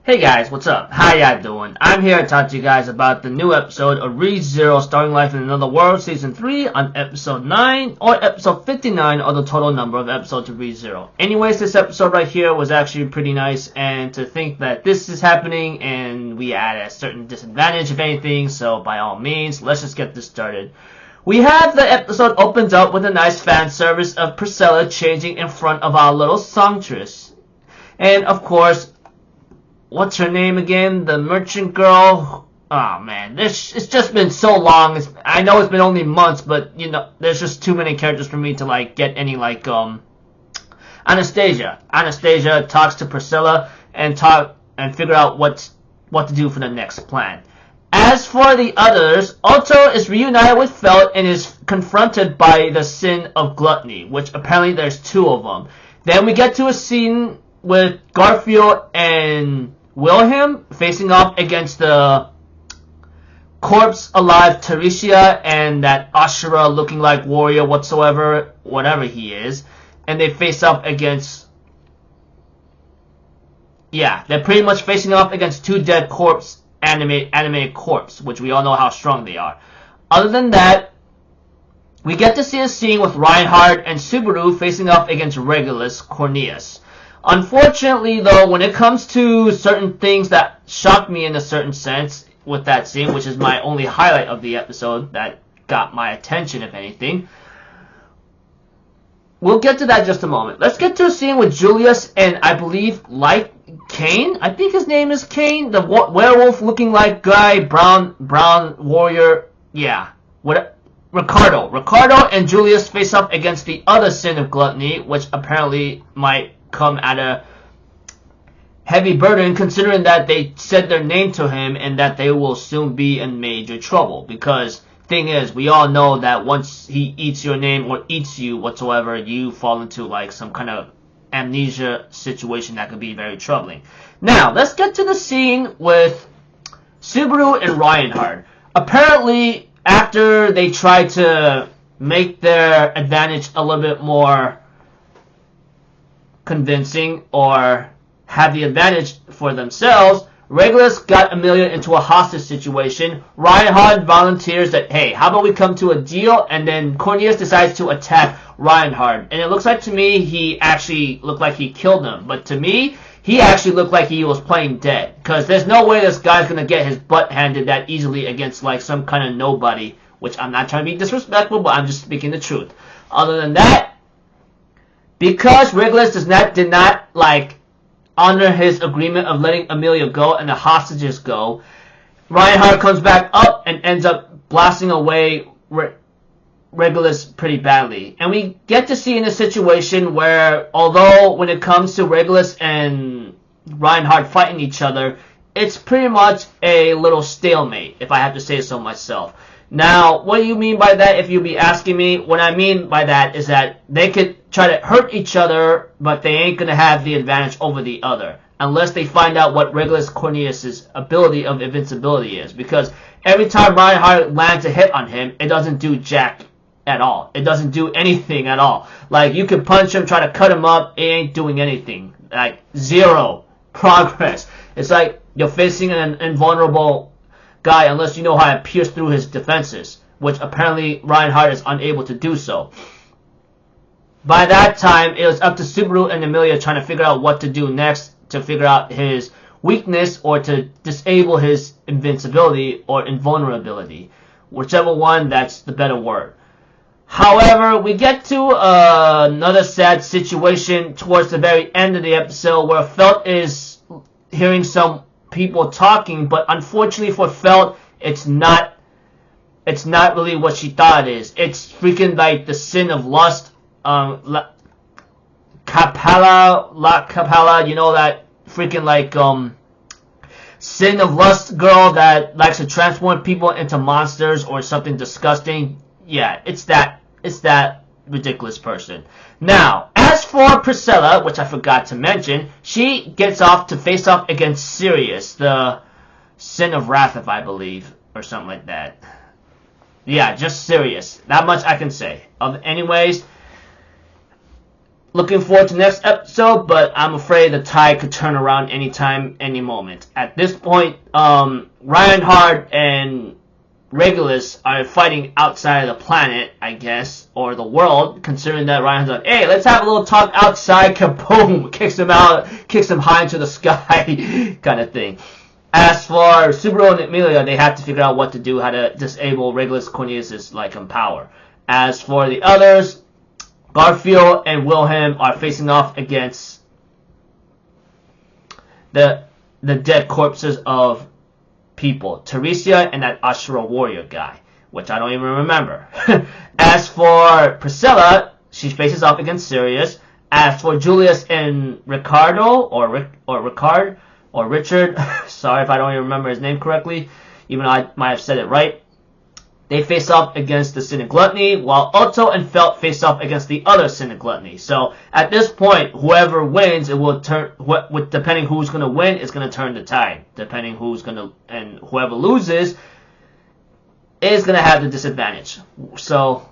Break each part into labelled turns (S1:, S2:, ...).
S1: Hey guys, what's up? How ya doing? I'm here to talk to you guys about the new episode of ReZero Starting Life in Another World Season 3 on episode 9 or episode 59 of the total number of episodes of ReZero. Anyways, this episode right here was actually pretty nice, and to think that this is happening and we at a certain disadvantage if anything, so by all means, let's just get this started. We have the episode opens up with a nice fan service of Priscilla changing in front of our little songstress. And of course, what's her name again? The merchant girl? Oh man, it's just been so long. I know it's been only months, but you know, there's just too many characters for me to get any Anastasia. Anastasia talks to Priscilla and figure out what to do for the next plan. As for the others, Otto is reunited with Felt and is confronted by the sin of gluttony, which apparently there's two of them. Then we get to a scene with Garfield and Wilhelm facing off against the corpse-alive Teresia and that Ashura looking like warrior whatever he is. And they face off against... yeah, they're pretty much facing off against two dead animated corpse, which we all know how strong they are. Other than that, we get to see a scene with Reinhardt and Subaru facing off against Regulus Cornelius. Unfortunately, though, when it comes to certain things that shocked me in a certain sense with that scene, which is my only highlight of the episode that got my attention, if anything, we'll get to that in just a moment. Let's get to a scene with Julius and, I believe, Kane? I think his name is Kane, the werewolf-looking like guy, brown warrior, yeah, Ricardo. Ricardo and Julius face up against the other sin of gluttony, which apparently might come at a heavy burden considering that they said their name to him and that they will soon be in major trouble. Because thing is, we all know that once he eats your name or eats you whatsoever, you fall into some kind of amnesia situation that could be very troubling. Now, let's get to the scene with Subaru and Reinhardt. Apparently, after they try to make their advantage a little bit more convincing or have the advantage for themselves, Regulus got Amelia into a hostage situation. Reinhardt volunteers that, hey, how about we come to a deal? And then Cornelius decides to attack Reinhardt. And it looks like to me he actually looked like he killed him. But to me, he actually looked like he was playing dead. Because there's no way this guy's going to get his butt handed that easily against some kind of nobody. Which I'm not trying to be disrespectful, but I'm just speaking the truth. Other than that, because Regulus did not honor his agreement of letting Amelia go and the hostages go, Reinhardt comes back up and ends up blasting away Regulus pretty badly. And we get to see in a situation where, although when it comes to Regulus and Reinhardt fighting each other, it's pretty much a little stalemate, if I have to say so myself. Now, what do you mean by that if you'll be asking me? What I mean by that is that they could try to hurt each other, but they ain't going to have the advantage over the other. Unless they find out what Regulus Cornelius' ability of invincibility is. Because every time Reinhardt lands a hit on him, it doesn't do jack at all. It doesn't do anything at all. You can punch him, try to cut him up, it ain't doing anything. Zero progress. It's like you're facing an invulnerable guy unless you know how to pierce through his defenses, which apparently Reinhardt is unable to do so. By that time, it was up to Subaru and Amelia trying to figure out what to do next to figure out his weakness or to disable his invincibility or invulnerability. Whichever one, that's the better word. However, we get to another sad situation towards the very end of the episode where Felt is hearing some people talking, but unfortunately for Felt, it's not really what she thought it is. It's freaking the sin of lust, La Capella, you know, that freaking sin of lust girl that likes to transform people into monsters or something disgusting. Yeah, it's that ridiculous person. Now, as for Priscilla, which I forgot to mention, she gets off to face off against Sirius, the sin of wrath, I believe, or something like that. Yeah, just Sirius. That much I can say. Anyways, looking forward to the next episode, but I'm afraid the tide could turn around anytime, any moment. At this point, Reinhardt and Regulus are fighting outside of the planet, I guess, or the world, considering that Reinhardt's like, hey, let's have a little talk outside, kaboom, kicks him out, kicks him high into the sky, kind of thing. As for Subaru and Emilia, they have to figure out what to do, how to disable Regulus Cornelius' power. As for the others, Garfield and Wilhelm are facing off against the dead corpses of people. Teresia and that Ashura warrior guy, which I don't even remember. As for Priscilla, she faces off against Sirius. As for Julius and Ricardo, or Richard, sorry if I don't even remember his name correctly, even though I might have said it right. They face off against the Sin and Gluttony, while Otto and Felt face off against the other Sin and Gluttony. So at this point, whoever wins, it will turn. Depending who's going to win, it's going to turn the tide. Depending who's going to, and whoever loses is going to have the disadvantage. So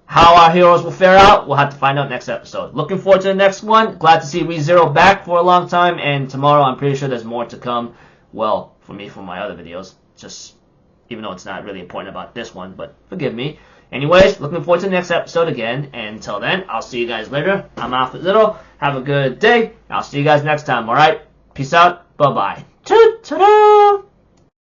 S1: how our heroes will fare out, we'll have to find out next episode. Looking forward to the next one. Glad to see ReZero back for a long time, and tomorrow I'm pretty sure there's more to come. Well, for me, from my other videos, just. Even though it's not really important about this one, but forgive me. Anyways, looking forward to the next episode again. And until then, I'll see you guys later. I'm Alpha Zero. Have a good day. I'll see you guys next time, alright? Peace out. Bye-bye. Ta-da!